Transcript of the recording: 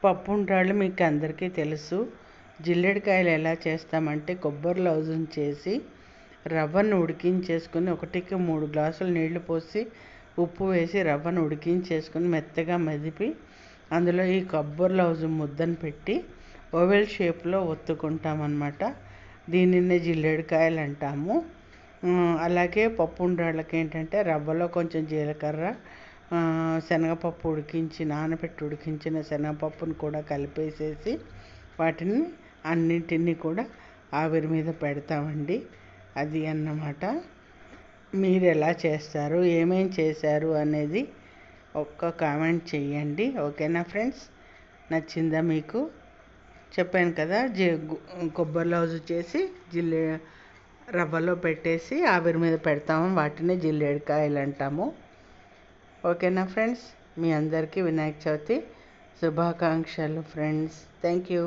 పప్పు ఉండ్రాళ్ళు మీకు అందరికీ తెలుసు. జిల్లేడికాయలు ఎలా చేస్తామంటే కొబ్బరి లౌజుని చేసి రవ్వను ఉడికించేసుకుని 1కి 3 గ్లాసులు నీళ్లు పోసి ఉప్పు వేసి రవ్వను ఉడికించేసుకుని మెత్తగా మెదిపి అందులో ఈ కొబ్బరి లౌజు ముద్దను పెట్టి ఓవెల్ షేప్లో ఒత్తుకుంటామన్నమాట. దీనినే జిల్లేడికాయలు అంటాము. అలాగే పప్పు ఉండ్రాళ్ళకి ఏంటంటే రవ్వలో కొంచెం జీలకర్ర, శనగపప్పు నానబెట్టి ఉడికించిన శనగపప్పును కూడా కలిపేసేసి వాటిని అన్నింటినీ కూడా ఆవిరి మీద పెడతామండి. అది అన్నమాట. మీరు ఎలా చేస్తారు, ఏమేం చేశారు అనేది ఒక్క కామెంట్ చేయండి. ఓకేనా ఫ్రెండ్స్? నచ్చిందా మీకు? చెప్పాను కదా, కొబ్బరి లౌజు చేసి రవ్వలో పెట్టేసి ఆవిరి మీద పెడతాము. వాటిని జిల్లేడికాయలు అంటాము. ఓకేనా ఫ్రెండ్స్? మీ అందరికీ వినాయక చవితి శుభాకాంక్షలు ఫ్రెండ్స్. Thank you.